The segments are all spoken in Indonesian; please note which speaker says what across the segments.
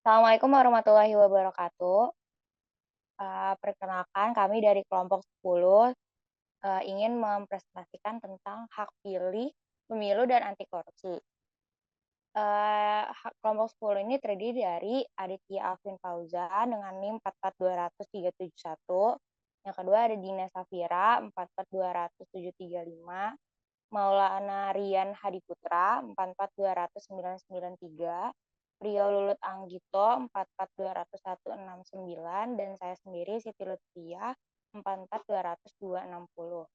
Speaker 1: Assalamualaikum warahmatullahi wabarakatuh. Perkenalkan kami dari kelompok 10 ingin mempresentasikan tentang hak pilih, pemilu, dan anti korupsi. Kelompok 10 ini terdiri dari Aditya Alvin Fauzan dengan NIM 44203771. Yang kedua ada Dina Safira 442735. Maulana Rian Hadiputra 442993, Rio Lulut Anggito 442169, dan saya sendiri Siti Lutfiah 442260.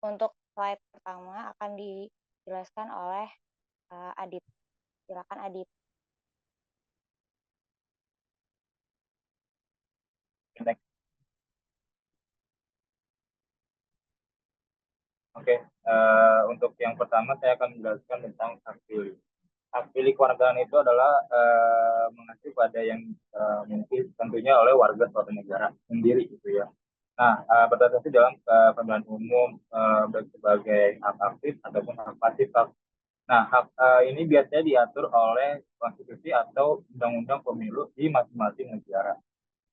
Speaker 1: Untuk slide pertama akan dijelaskan oleh Adit. Silakan Adit.
Speaker 2: Oke, untuk yang pertama saya akan menjelaskan tentang hak pilih. Hak pilih kewarganegaraan itu adalah mengacu pada yang mungkin tentunya oleh warga suatu negara sendiri gitu ya. Nah, berdasarkan dalam pemilihan umum baik sebagai hak aktif ataupun hak pasif. Nah, hak ini biasanya diatur oleh konstitusi atau undang-undang pemilu di masing-masing negara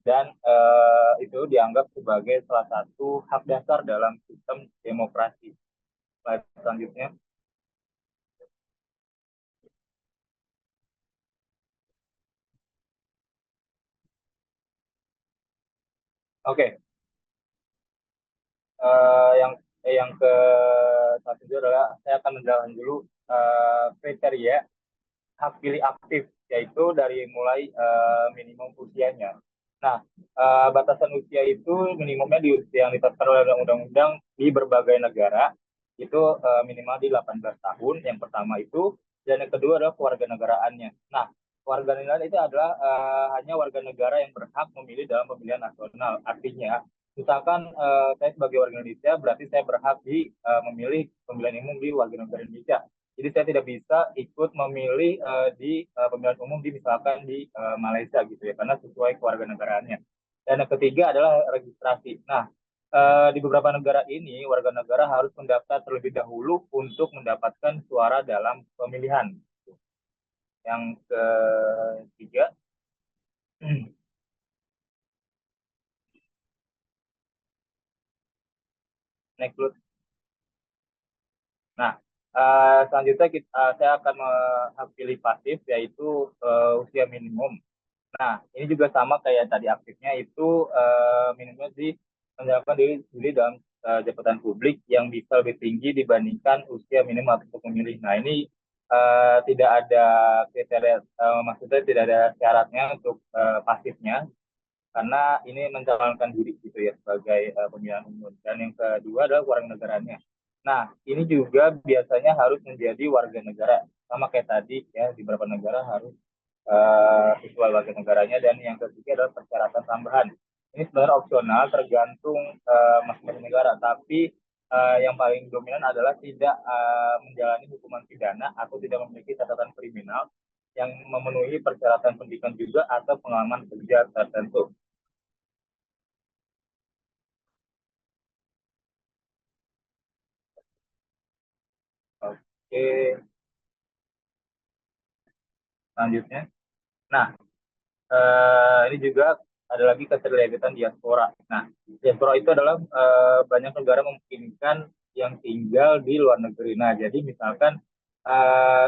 Speaker 2: dan itu dianggap sebagai salah satu hak dasar dalam sistem demokrasi. Slide selanjutnya. Oke, yang ke satu itu adalah saya akan menjelaskan dulu kriteria hak pilih aktif, yaitu dari mulai minimum usianya. Nah, batasan usia itu minimumnya di usia yang ditetapkan oleh undang-undang di berbagai negara itu minimal di 18 tahun. Yang pertama itu, dan yang kedua adalah kewarganegaraannya. Nah, kewarganegaraan itu adalah hanya warga negara yang berhak memilih dalam pemilihan nasional. Artinya, misalkan saya sebagai warga Indonesia, berarti saya berhak memilih pemilihan umum di warga negara Indonesia. Jadi saya tidak bisa ikut memilih di pemilihan umum di misalkan di Malaysia gitu ya, karena sesuai kewarganegaraannya. Dan yang ketiga adalah registrasi. Nah, di beberapa negara ini warga negara harus mendaftar terlebih dahulu untuk mendapatkan suara dalam pemilihan. Yang ketiga, next. Nah, selanjutnya saya akan hak pilih pasif, yaitu usia minimum. Nah, ini juga sama kayak tadi aktifnya itu minimumnya menjalankan diri dalam jabatan publik yang bisa lebih tinggi dibandingkan usia minimal untuk memilih. Nah, ini tidak ada kriteria, maksudnya tidak ada syaratnya untuk pasifnya, karena ini mencalonkan diri gitu ya sebagai pemilihan umum. Dan yang kedua adalah warga negaranya. Nah, ini juga biasanya harus menjadi warga negara sama kayak tadi ya, di beberapa negara harus sesuai warga negaranya. Dan yang ketiga adalah persyaratan tambahan. Ini sebenarnya opsional tergantung masing-masing negara, tapi yang paling dominan adalah tidak menjalani hukuman pidana atau tidak memiliki catatan kriminal yang memenuhi persyaratan pendidikan juga atau pengalaman kerja tertentu. Oke, selanjutnya. Nah, ini juga ada lagi keterlibatan diaspora. Nah, diaspora itu adalah banyak negara memungkinkan yang tinggal di luar negeri. Nah, jadi misalkan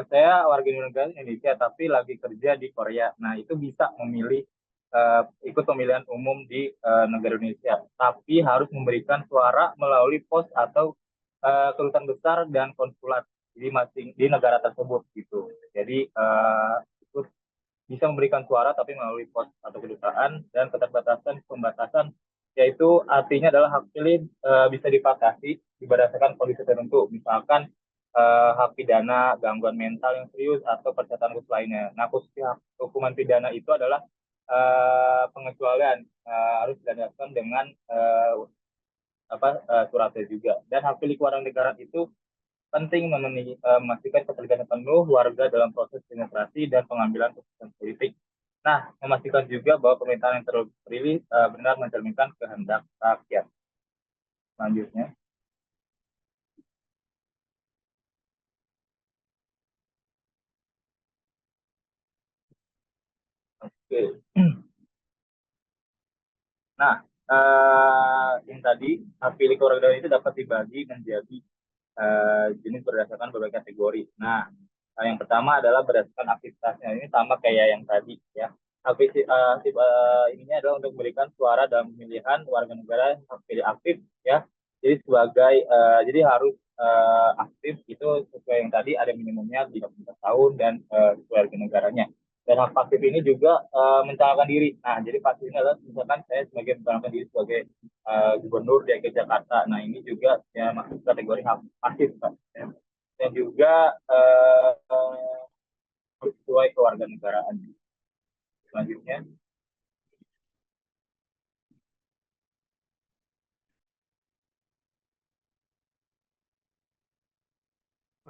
Speaker 2: saya warga negara Indonesia tapi lagi kerja di Korea. Nah, itu bisa memilih ikut pemilihan umum di negara Indonesia, tapi harus memberikan suara melalui pos atau kedutaan besar dan konsulat di negara tersebut gitu. Jadi itu bisa memberikan suara tapi melalui pos atau kedutaan. Dan keterbatasan pembatasan, yaitu artinya adalah hak pilih bisa dibatasi berdasarkan kondisi tertentu, misalkan hak pidana, gangguan mental yang serius, atau persyaratan khusus lainnya. Nah, khusus hukuman pidana itu adalah pengecualian harus dilakukan dengan suratnya juga. Dan hak pilih kewarganegaraan itu penting memastikan keterlibatan penuh warga dalam proses demokrasi dan pengambilan keputusan politik. Nah, memastikan juga bahwa pemerintahan yang terpilih benar mencerminkan kehendak rakyat. Selanjutnya. Oke. Oke. Nah, yang tadi hak pilih kewarganegaraan itu dapat dibagi menjadi jenis berdasarkan berbagai kategori. Nah, yang pertama adalah berdasarkan aktivitasnya. Ini sama kayak yang tadi ya. Ininya adalah untuk memberikan suara dalam pemilihan warga negara hak pilih aktif ya. Jadi jadi harus aktif itu sesuai yang tadi ada minimumnya 34 tahun dan sesuai warga negaranya. Dan hak pasif ini juga mencalonkan diri. Nah, jadi pasif ini adalah misalkan saya sebagai mencalonkan diri sebagai gubernur DKI Jakarta. Nah, ini juga ya masuk kategori hak pasif, Pak. Ya. Dan juga sesuai kewarganegaraan. Selanjutnya,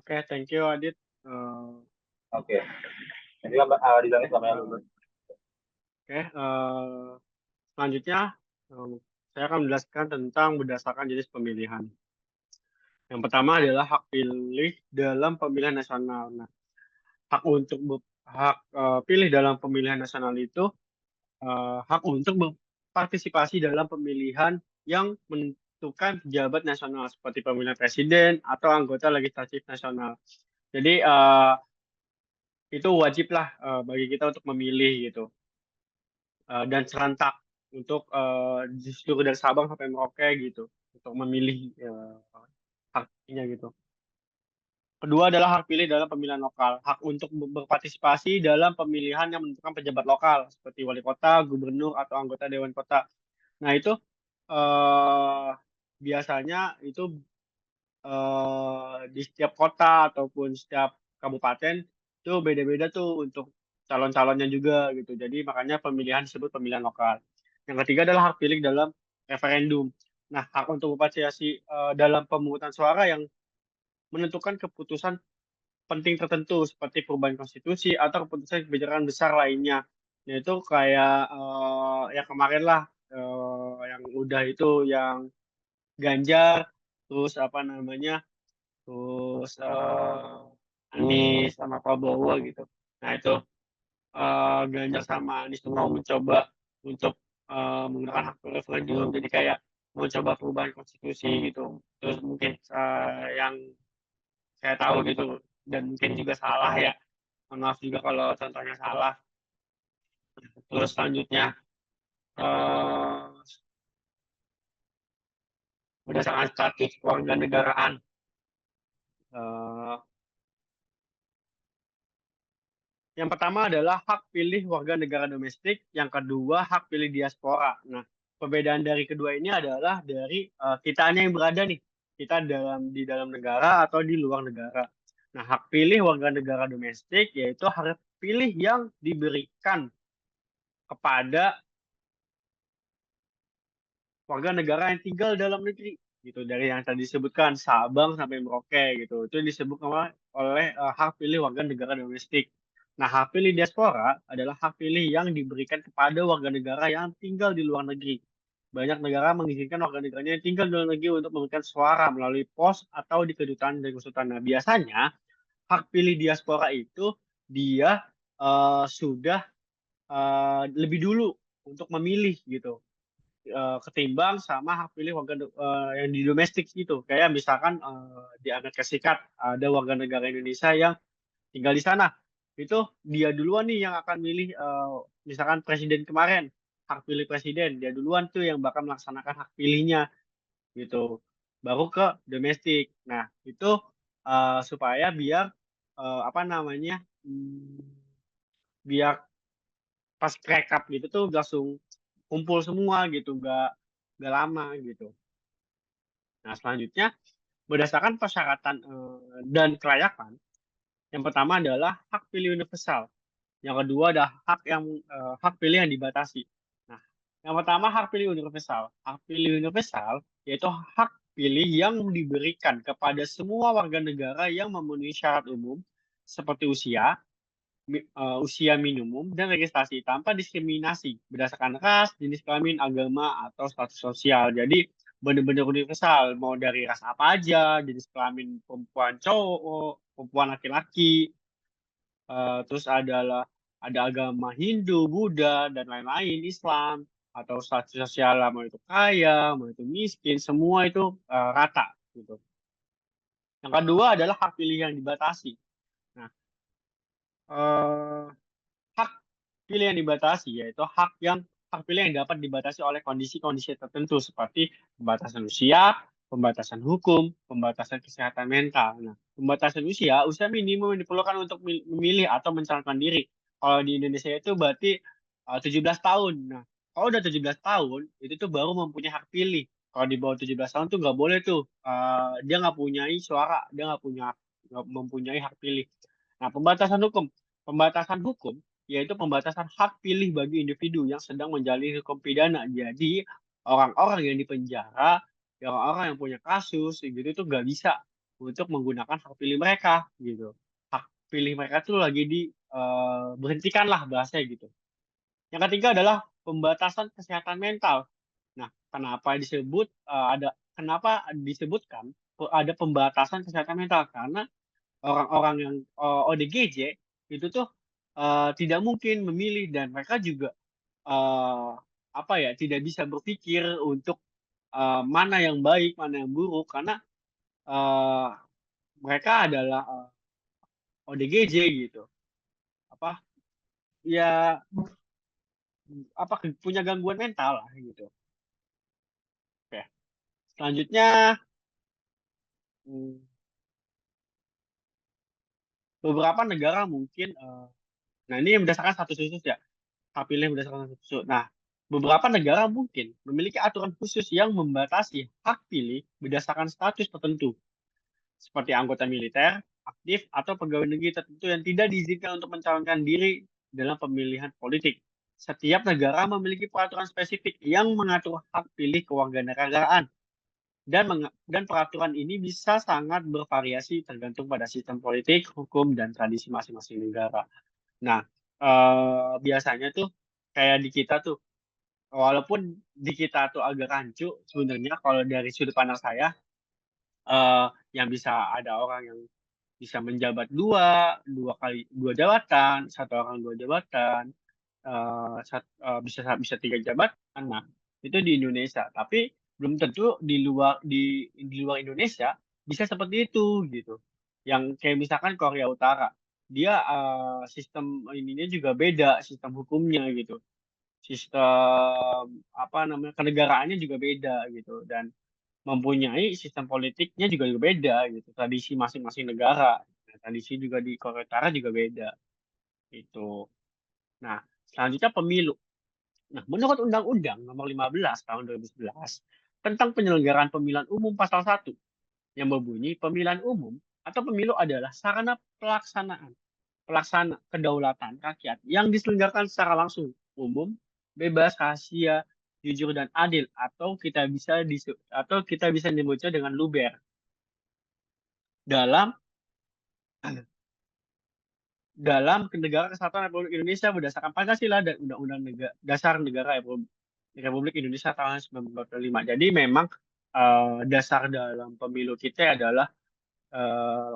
Speaker 3: Oke, thank you Adit.
Speaker 2: oke. Jadi dibilangnya sama yang lulus.
Speaker 3: Oke, selanjutnya saya akan menjelaskan tentang berdasarkan jenis pemilihan. Yang pertama adalah hak pilih dalam pemilihan nasional. Nah, hak pilih dalam pemilihan nasional itu hak untuk berpartisipasi dalam pemilihan yang menentukan pejabat nasional seperti pemilihan presiden atau anggota legislatif nasional. Jadi itu wajib lah bagi kita untuk memilih gitu. Dan serentak untuk di seluruh dari Sabang sampai Merauke gitu untuk memilih haknya gitu. Kedua adalah hak pilih dalam pemilihan lokal, hak untuk berpartisipasi dalam pemilihan yang menentukan pejabat lokal seperti wali kota, gubernur atau anggota dewan kota. Nah itu biasanya itu di setiap kota ataupun setiap kabupaten itu beda-beda tuh untuk calon-calonnya juga gitu. Jadi makanya pemilihan disebut pemilihan lokal. Yang ketiga adalah hak pilih dalam referendum. Nah, hak untuk berpartisipasi dalam pemungutan suara yang menentukan keputusan penting tertentu seperti perubahan konstitusi atau keputusan kebijakan besar lainnya. Yaitu kayak yang kemarin lah yang udah itu yang Ganjar, terus apa namanya, terus Anies sama Prabowo gitu. Nah itu Ganjar sama Anies tuh mau mencoba untuk menggunakan hak referendum, jadi kayak mau coba perubahan konstitusi gitu. Terus mungkin yang saya tahu gitu dan mungkin juga salah ya. Mohon maaf juga kalau contohnya salah. Terus selanjutnya eh, berdasarkan status kewarganegaraan. Eh, Yang pertama adalah hak pilih warga negara domestik, yang kedua hak pilih diaspora. Nah, perbedaan dari kedua ini adalah dari kitanya yang berada nih, kita di dalam negara atau di luar negara. Nah, hak pilih warga negara domestik yaitu hak pilih yang diberikan kepada warga negara yang tinggal dalam negeri gitu, dari yang tadi disebutkan Sabang sampai Merauke gitu, itu disebut oleh hak pilih warga negara domestik. Nah, hak pilih diaspora adalah hak pilih yang diberikan kepada warga negara yang tinggal di luar negeri. Banyak negara mengizinkan warga negaranya yang tinggal di luar negeri untuk memberikan suara melalui pos atau di kedutaan dan konsulat. Nah, biasanya hak pilih diaspora itu dia sudah lebih dulu untuk memilih gitu ketimbang sama hak pilih warga yang di domestik gitu. Kayak misalkan di Amerika Serikat ada warga negara Indonesia yang tinggal di sana. Itu dia duluan nih yang akan milih misalkan presiden kemarin, hak pilih presiden, dia duluan tuh yang bakal melaksanakan hak pilihnya gitu. Baru ke domestik. Nah, itu supaya biar apa namanya? Biar pas rekap gitu tuh langsung kumpul semua gitu, nggak lama gitu. Nah, selanjutnya berdasarkan persyaratan dan kelayakan, yang pertama adalah hak pilih universal. Yang kedua adalah hak pilih yang dibatasi. Nah, yang pertama hak pilih universal. Hak pilih universal yaitu hak pilih yang diberikan kepada semua warga negara yang memenuhi syarat umum seperti usia minimum dan registrasi tanpa diskriminasi berdasarkan ras, jenis kelamin, agama, atau status sosial. Jadi benar-benar universal, mau dari ras apa aja, jenis kelamin perempuan cowok, perempuan laki-laki, terus adalah ada agama Hindu, Buddha, dan lain-lain, Islam, atau status sosial mau itu kaya, mau itu miskin, semua itu rata gitu. Yang kedua adalah hak pilih yang dibatasi. Nah, eh, hak pilih yang dibatasi yaitu hak pilih yang dapat dibatasi oleh kondisi-kondisi tertentu seperti pembatasan usia, pembatasan hukum, pembatasan kesehatan mental. Nah, pembatasan usia minimum yang diperlukan untuk memilih atau mencalonkan diri. Kalau di Indonesia itu berarti 17 tahun. Nah, kalau udah 17 tahun, itu tuh baru mempunyai hak pilih. Kalau di bawah 17 tahun tuh nggak boleh tuh. Dia nggak punya suara, dia nggak mempunyai hak pilih. Nah, pembatasan hukum. Pembatasan hukum yaitu pembatasan hak pilih bagi individu yang sedang menjalani hukum pidana. Jadi orang-orang yang dipenjara, orang-orang yang punya kasus gitu itu nggak bisa untuk menggunakan hak pilih mereka gitu. Hak pilih mereka tuh lagi berhentikan lah bahasanya gitu. Yang ketiga adalah pembatasan kesehatan mental. Nah, kenapa disebutkan ada pembatasan kesehatan mental? Karena orang-orang yang ODGJ itu tuh tidak mungkin memilih dan mereka juga eh, tidak bisa berpikir untuk mana yang baik, mana yang buruk karena eh, mereka adalah ODGJ gitu. Apa ya punya gangguan mental lah gitu. Oke. Selanjutnya hmm, beberapa negara mungkin nah ini berdasarkan status khusus ya. Hak pilih berdasarkan status khusus. Nah, beberapa negara mungkin memiliki aturan khusus yang membatasi hak pilih berdasarkan status tertentu, seperti anggota militer, aktif, atau pegawai negeri tertentu yang tidak diizinkan untuk mencalonkan diri dalam pemilihan politik. Setiap negara memiliki peraturan spesifik yang mengatur hak pilih kewarganegaraan dan peraturan ini bisa sangat bervariasi tergantung pada sistem politik, hukum, dan tradisi masing-masing negara. Nah, biasanya tuh kayak di kita tuh, walaupun di kita tuh agak rancu, sebenarnya kalau dari sudut pandang saya, eh, yang bisa ada orang yang bisa menjabat dua jabatan, satu orang dua jabatan, bisa bisa tiga jabatan. Nah, itu di Indonesia. Tapi belum tentu di luar Indonesia bisa seperti itu gitu. Yang kayak misalkan Korea Utara, dia sistem ininya juga beda, sistem hukumnya gitu. Sistem apa namanya kenegaraannya juga beda gitu dan mempunyai sistem politiknya juga beda gitu. Tradisi masing-masing negara. Nah, tradisi juga di Korea Utara juga beda gitu. Nah, selanjutnya pemilu. Nah, menurut Undang-Undang Nomor 15 Tahun 2011 tentang penyelenggaraan pemilihan umum pasal 1 yang berbunyi pemilihan umum atau pemilu adalah sarana pelaksana kedaulatan rakyat yang diselenggarakan secara langsung, umum, bebas, rahasia, jujur dan adil atau kita bisa menyebutnya dengan luber dalam dalam Negara Kesatuan Republik Indonesia berdasarkan Pancasila dan Undang-Undang Dasar Negara Republik Indonesia tahun 1945. Jadi memang dasar dalam pemilu kita adalah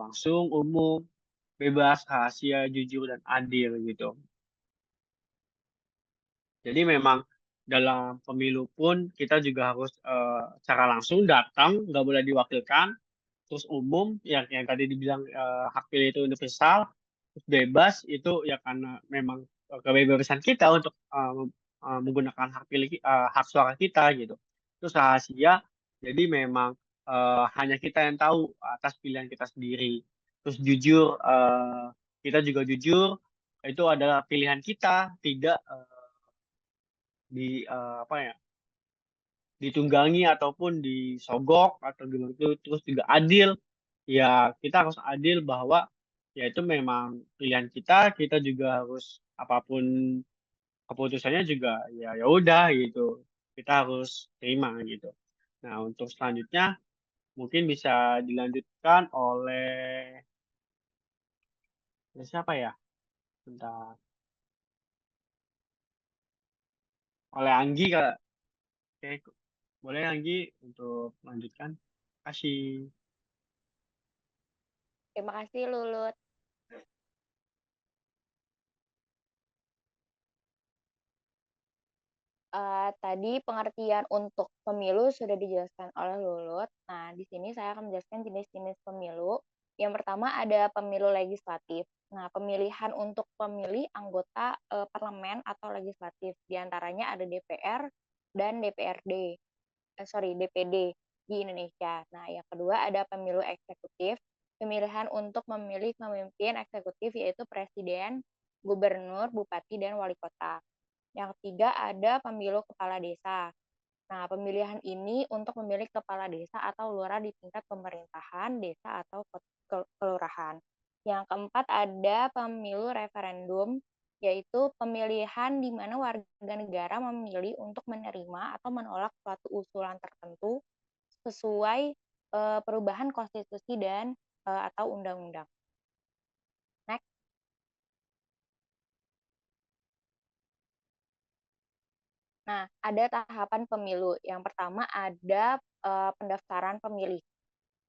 Speaker 3: langsung, umum, bebas, rahasia, jujur, dan adil gitu. Jadi memang dalam pemilu pun kita juga harus secara langsung datang, nggak boleh diwakilkan, terus umum yang tadi dibilang hak pilih itu universal, terus bebas itu ya karena memang kebebasan kita untuk menggunakan hak suara kita gitu. Terus rahasia, jadi memang hanya kita yang tahu atas pilihan kita sendiri. Terus jujur, kita juga jujur itu adalah pilihan kita, tidak apa ya ditunggangi ataupun disogok atau gimana itu. Terus juga adil, ya kita harus adil bahwa ya itu memang pilihan kita, kita juga harus apapun keputusannya juga ya udah gitu, kita harus terima gitu. Nah, untuk selanjutnya mungkin bisa dilanjutkan oleh siapa ya, bentar, oleh Anggi Kak. Oke, boleh Anggi untuk melanjutkan. Terima kasih.
Speaker 1: Terima kasih Lulut. Tadi pengertian untuk pemilu sudah dijelaskan oleh Lulut. Nah, di sini saya akan menjelaskan jenis-jenis pemilu. Yang pertama ada pemilu legislatif. Nah, pemilihan untuk pemilih anggota parlemen atau legislatif. Di antaranya ada DPR dan DPRD, DPD di Indonesia. Nah, yang kedua ada pemilu eksekutif. Pemilihan untuk memilih pemimpin eksekutif yaitu presiden, gubernur, bupati, dan wali kota. Yang ketiga ada pemilu kepala desa. Nah, pemilihan ini untuk memilih kepala desa atau lurah di tingkat pemerintahan, desa atau kelurahan. Yang keempat ada pemilu referendum, yaitu pemilihan di mana warga negara memilih untuk menerima atau menolak suatu usulan tertentu sesuai perubahan konstitusi dan atau undang-undang. Next. Nah, ada tahapan pemilu. Yang pertama ada pendaftaran pemilih.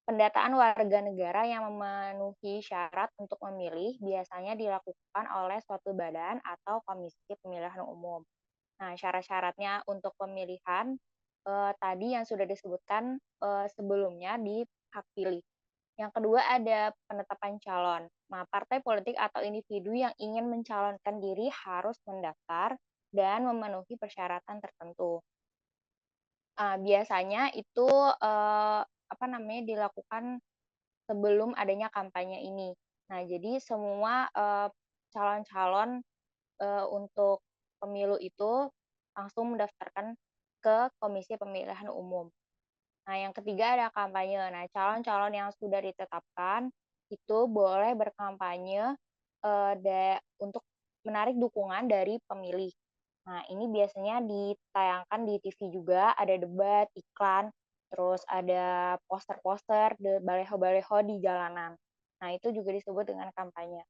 Speaker 1: Pendataan warga negara yang memenuhi syarat untuk memilih biasanya dilakukan oleh suatu badan atau komisi pemilihan umum. Nah, syarat-syaratnya untuk pemilihan tadi yang sudah disebutkan sebelumnya di hak pilih. Yang kedua ada penetapan calon. Nah, partai politik atau individu yang ingin mencalonkan diri harus mendaftar dan memenuhi persyaratan tertentu. Biasanya itu dilakukan sebelum adanya kampanye ini. Nah, jadi semua calon-calon untuk pemilu itu langsung mendaftarkan ke Komisi Pemilihan Umum. Nah, yang ketiga ada kampanye. Nah, calon-calon yang sudah ditetapkan itu boleh berkampanye untuk menarik dukungan dari pemilih. Nah, ini biasanya ditayangkan di TV juga, ada debat, iklan, terus ada poster-poster, baleho-baleho di jalanan. Nah, itu juga disebut dengan kampanye.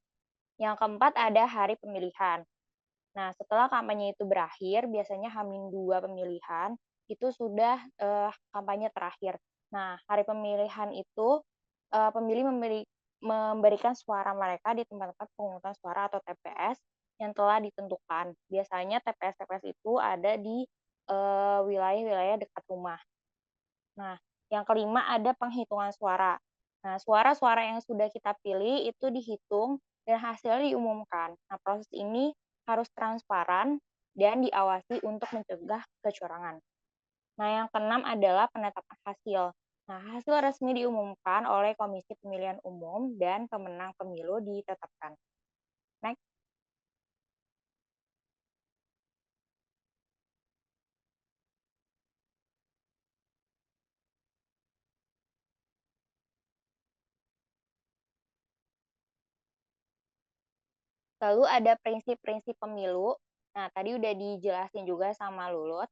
Speaker 1: Yang keempat ada hari pemilihan. Nah, setelah kampanye itu berakhir, biasanya H-2 pemilihan, itu sudah kampanye terakhir. Nah, hari pemilihan itu pemilih memberikan suara mereka di tempat-tempat pemungutan suara atau TPS yang telah ditentukan. Biasanya TPS-TPS itu ada di wilayah-wilayah dekat rumah. Nah, yang kelima ada penghitungan suara. Nah, suara-suara yang sudah kita pilih itu dihitung dan hasilnya diumumkan. Nah, proses ini harus transparan dan diawasi untuk mencegah kecurangan. Nah, yang keenam adalah penetapan hasil. Nah, hasil resmi diumumkan oleh Komisi Pemilihan Umum dan pemenang pemilu ditetapkan. Next. Lalu ada prinsip-prinsip pemilu. Nah, tadi udah dijelasin juga sama Lulut,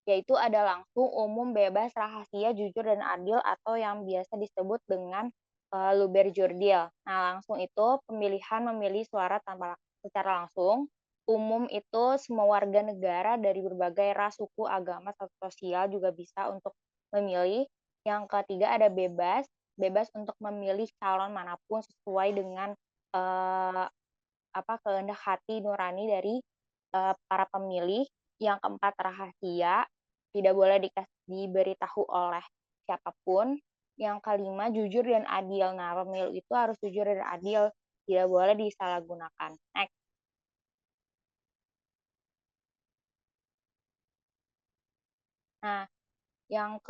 Speaker 1: yaitu ada langsung, umum, bebas, rahasia, jujur, dan adil atau yang biasa disebut dengan luber jurdil. Nah, langsung itu pemilihan memilih suara tanpa secara langsung. Umum itu semua warga negara dari berbagai ras, suku, agama, status sosial juga bisa untuk memilih. Yang ketiga ada bebas, bebas untuk memilih calon manapun sesuai dengan eh, kehendak hati nurani dari para pemilih. Yang keempat rahasia, tidak boleh diberitahu oleh siapapun. Yang kelima jujur dan adil. Nah, pemilu itu harus jujur dan adil, tidak boleh disalahgunakan. Next. Nah, yang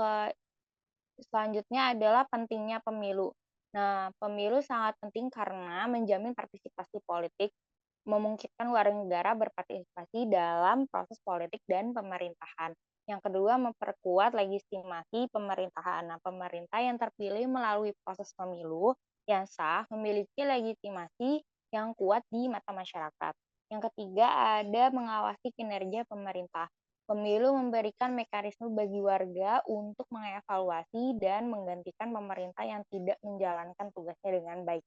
Speaker 1: selanjutnya adalah pentingnya pemilu. Nah, pemilu sangat penting karena menjamin partisipasi politik, memungkinkan warga negara berpartisipasi dalam proses politik dan pemerintahan. Yang kedua, memperkuat legitimasi pemerintahan. Nah, pemerintah yang terpilih melalui proses pemilu yang sah memiliki legitimasi yang kuat di mata masyarakat. Yang ketiga, ada mengawasi kinerja pemerintah. Pemilu memberikan mekanisme bagi warga untuk mengevaluasi dan menggantikan pemerintah yang tidak menjalankan tugasnya dengan baik.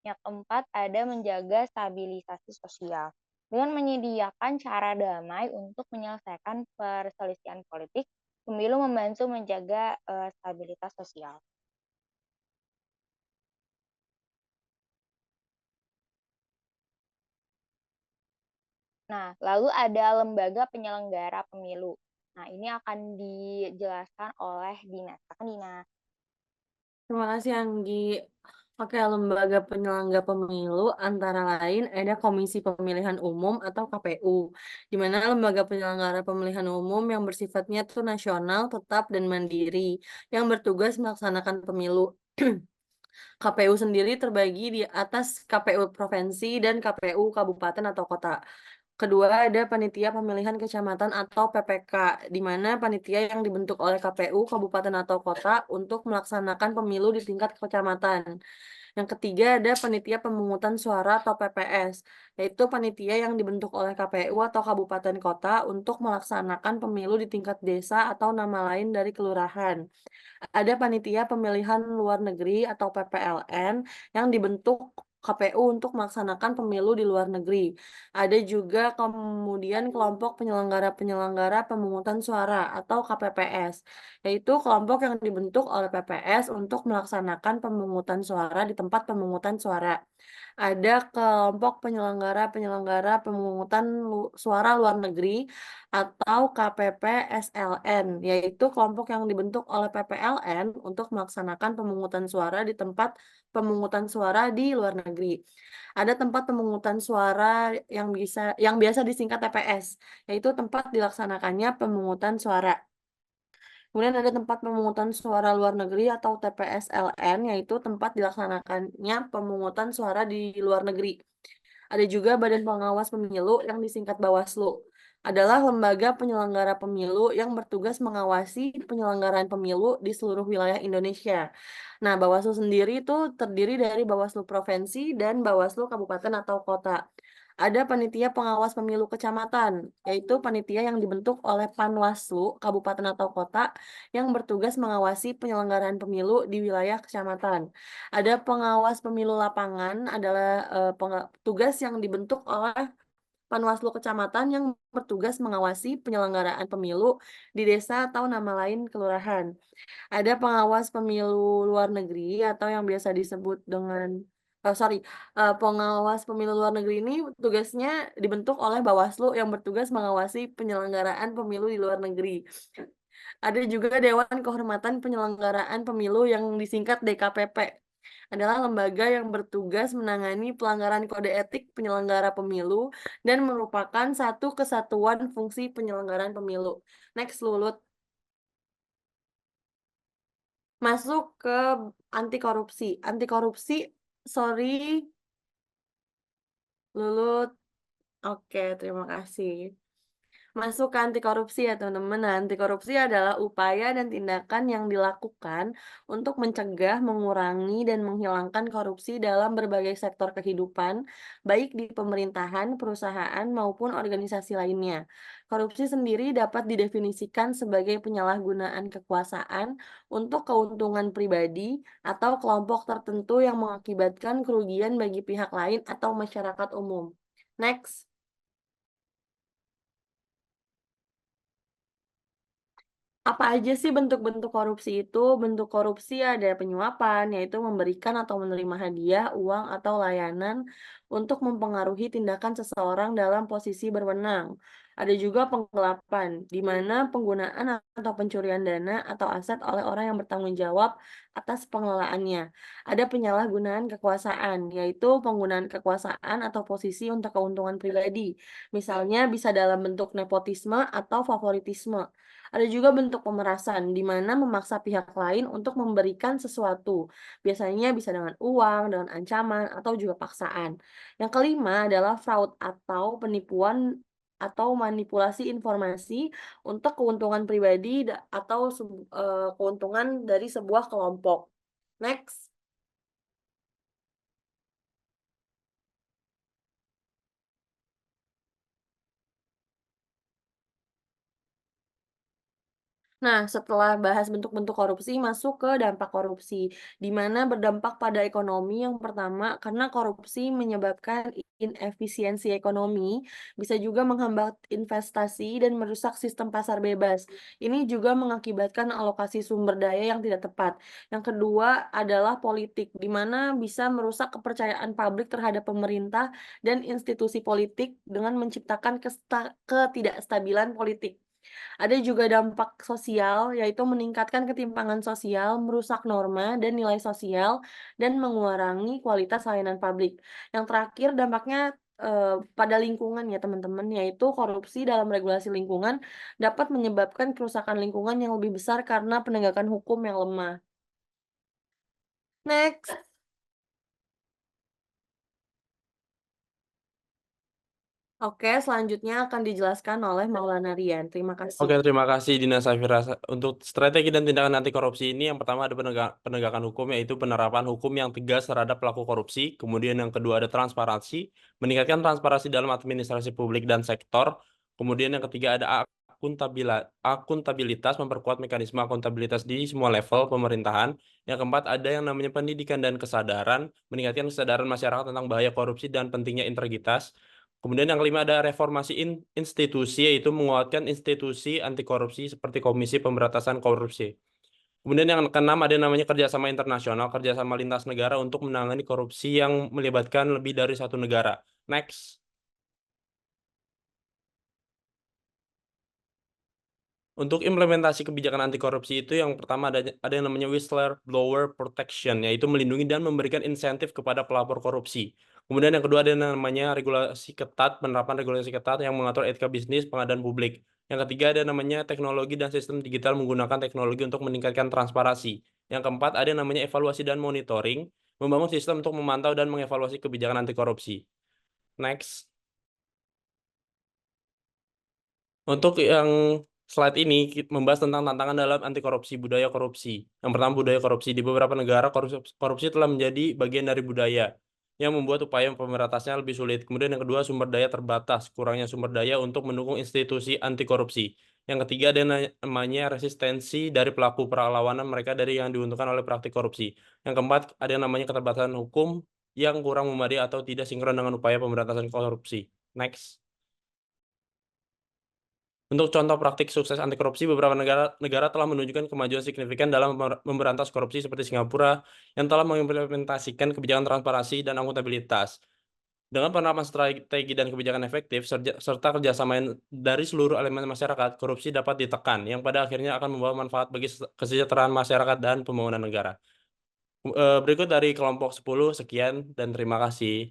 Speaker 1: Yang keempat, ada menjaga stabilisasi sosial. Dengan menyediakan cara damai untuk menyelesaikan perselisihan politik, pemilu membantu menjaga stabilitas sosial. Nah, lalu ada lembaga penyelenggara pemilu. Nah, ini akan dijelaskan oleh Dina. Silakan Dina.
Speaker 4: Terima kasih Anggi. Oke, lembaga penyelenggara pemilu antara lain ada Komisi Pemilihan Umum atau KPU, di mana lembaga penyelenggara pemilihan umum yang bersifatnya itu nasional, tetap, dan mandiri, yang bertugas melaksanakan pemilu. KPU sendiri terbagi di atas KPU provinsi dan KPU kabupaten atau kota. Kedua, ada panitia pemilihan kecamatan atau PPK, di mana panitia yang dibentuk oleh KPU kabupaten atau kota untuk melaksanakan pemilu di tingkat kecamatan. Yang ketiga, ada panitia pemungutan suara atau PPS, yaitu panitia yang dibentuk oleh KPU atau kabupaten kota untuk melaksanakan pemilu di tingkat desa atau nama lain dari kelurahan. Ada panitia pemilihan luar negeri atau PPLN yang dibentuk KPU untuk melaksanakan pemilu di luar negeri. Ada juga kemudian kelompok penyelenggara-penyelenggara pemungutan suara atau KPPS, yaitu kelompok yang dibentuk oleh PPS untuk melaksanakan pemungutan suara di tempat pemungutan suara. Ada kelompok penyelenggara-penyelenggara pemungutan suara luar negeri atau KPPSLN, yaitu kelompok yang dibentuk oleh PPLN untuk melaksanakan pemungutan suara di tempat pemungutan suara di luar negeri. Ada tempat pemungutan suara yang biasa disingkat TPS, yaitu tempat dilaksanakannya pemungutan suara. Kemudian ada tempat pemungutan suara luar negeri atau TPSLN, yaitu tempat dilaksanakannya pemungutan suara di luar negeri. Ada juga Badan Pengawas Pemilu yang disingkat Bawaslu. Adalah lembaga penyelenggara pemilu yang bertugas mengawasi penyelenggaraan pemilu di seluruh wilayah Indonesia. Nah, Bawaslu sendiri itu terdiri dari Bawaslu Provinsi dan Bawaslu Kabupaten atau Kota. Ada panitia pengawas pemilu kecamatan, yaitu panitia yang dibentuk oleh Panwaslu Kabupaten atau Kota yang bertugas mengawasi penyelenggaraan pemilu di wilayah kecamatan. Ada pengawas pemilu lapangan, adalah tugas yang dibentuk oleh Panwaslu kecamatan yang bertugas mengawasi penyelenggaraan pemilu di desa atau nama lain kelurahan. Ada pengawas pemilu luar negeri atau yang biasa disebut dengan pengawas pemilu luar negeri ini tugasnya dibentuk oleh Bawaslu yang bertugas mengawasi penyelenggaraan pemilu di luar negeri. Ada juga Dewan Kehormatan Penyelenggaraan Pemilu yang disingkat DKPP. Adalah lembaga yang bertugas menangani pelanggaran kode etik penyelenggara pemilu dan merupakan satu kesatuan fungsi penyelenggaraan pemilu. Next, Lulut. Masuk ke anti korupsi. Anti korupsi, sorry, Lulut. Oke, terima kasih. Masuk ke anti korupsi ya teman-teman. Nah, anti korupsi adalah upaya dan tindakan yang dilakukan untuk mencegah, mengurangi, dan menghilangkan korupsi dalam berbagai sektor kehidupan, baik di pemerintahan, perusahaan, maupun organisasi lainnya. Korupsi sendiri dapat didefinisikan sebagai penyalahgunaan kekuasaan untuk keuntungan pribadi atau kelompok tertentu yang mengakibatkan kerugian bagi pihak lain atau masyarakat umum. Next. Apa aja sih bentuk-bentuk korupsi itu? Bentuk korupsi ada penyuapan, yaitu memberikan atau menerima hadiah, uang, atau layanan untuk mempengaruhi tindakan seseorang dalam posisi berwenang. Ada juga penggelapan, di mana penggunaan atau pencurian dana atau aset oleh orang yang bertanggung jawab atas pengelolaannya. Ada penyalahgunaan kekuasaan, yaitu penggunaan kekuasaan atau posisi untuk keuntungan pribadi. Misalnya bisa dalam bentuk nepotisme atau favoritisme. Ada juga bentuk pemerasan, di mana memaksa pihak lain untuk memberikan sesuatu. Biasanya bisa dengan uang, dengan ancaman, atau juga paksaan. Yang kelima adalah fraud atau penipuan atau manipulasi informasi untuk keuntungan pribadi atau keuntungan dari sebuah kelompok. Next. Nah, setelah bahas bentuk-bentuk korupsi, masuk ke dampak korupsi, di mana berdampak pada ekonomi. Yang pertama, karena korupsi menyebabkan inefisiensi ekonomi, bisa juga menghambat investasi dan merusak sistem pasar bebas. Ini juga mengakibatkan alokasi sumber daya yang tidak tepat. Yang kedua adalah politik, di mana bisa merusak kepercayaan publik terhadap pemerintah dan institusi politik dengan menciptakan ketidakstabilan politik. Ada juga dampak sosial, yaitu meningkatkan ketimpangan sosial, merusak norma dan nilai sosial, dan mengurangi kualitas layanan publik. Yang terakhir dampaknya pada lingkungan ya teman-teman, yaitu korupsi dalam regulasi lingkungan dapat menyebabkan kerusakan lingkungan yang lebih besar karena penegakan hukum yang lemah. Next. Oke, selanjutnya akan dijelaskan oleh Maulana Rian. Terima kasih.
Speaker 5: Oke, terima kasih Dina Safira. Untuk strategi dan tindakan anti korupsi ini, yang pertama ada penegakan hukum, yaitu penerapan hukum yang tegas terhadap pelaku korupsi. Kemudian yang kedua ada transparansi, meningkatkan transparansi dalam administrasi publik dan sektor. Kemudian yang ketiga ada akuntabilitas, memperkuat mekanisme akuntabilitas di semua level pemerintahan. Yang keempat ada yang namanya pendidikan dan kesadaran, meningkatkan kesadaran masyarakat tentang bahaya korupsi dan pentingnya integritas. Kemudian yang kelima ada reformasi institusi, yaitu menguatkan institusi anti korupsi seperti Komisi Pemberantasan Korupsi. Kemudian yang keenam ada yang namanya kerjasama internasional, kerjasama lintas negara untuk menangani korupsi yang melibatkan lebih dari satu negara. Next. Untuk implementasi kebijakan anti korupsi itu yang pertama ada yang namanya whistleblower protection, yaitu melindungi dan memberikan insentif kepada pelapor korupsi. Kemudian yang kedua ada yang namanya regulasi ketat, penerapan regulasi ketat yang mengatur etika bisnis, pengadaan publik. Yang ketiga ada yang namanya teknologi dan sistem digital menggunakan teknologi untuk meningkatkan transparansi. Yang keempat ada yang namanya evaluasi dan monitoring, membangun sistem untuk memantau dan mengevaluasi kebijakan anti korupsi. Next. Untuk yang slide ini membahas tentang tantangan dalam anti korupsi, budaya korupsi. Yang pertama budaya korupsi. Di beberapa negara korupsi telah menjadi bagian dari budaya yang membuat upaya pemberantasnya lebih sulit. Kemudian yang kedua sumber daya terbatas, kurangnya sumber daya untuk mendukung institusi anti korupsi. Yang ketiga ada namanya resistensi dari pelaku perlawanan mereka dari yang diuntungkan oleh praktik korupsi. Yang keempat ada yang namanya keterbatasan hukum yang kurang memadai atau tidak sinkron dengan upaya pemberantasan korupsi. Next. Untuk contoh praktik sukses anti korupsi, beberapa negara telah menunjukkan kemajuan signifikan dalam memberantas korupsi seperti Singapura yang telah mengimplementasikan kebijakan transparansi dan akuntabilitas. Dengan penerapan strategi dan kebijakan efektif serta kerjasama dari seluruh elemen masyarakat, korupsi dapat ditekan, yang pada akhirnya akan membawa manfaat bagi kesejahteraan masyarakat dan pembangunan negara. Berikut dari kelompok 10, sekian dan terima kasih.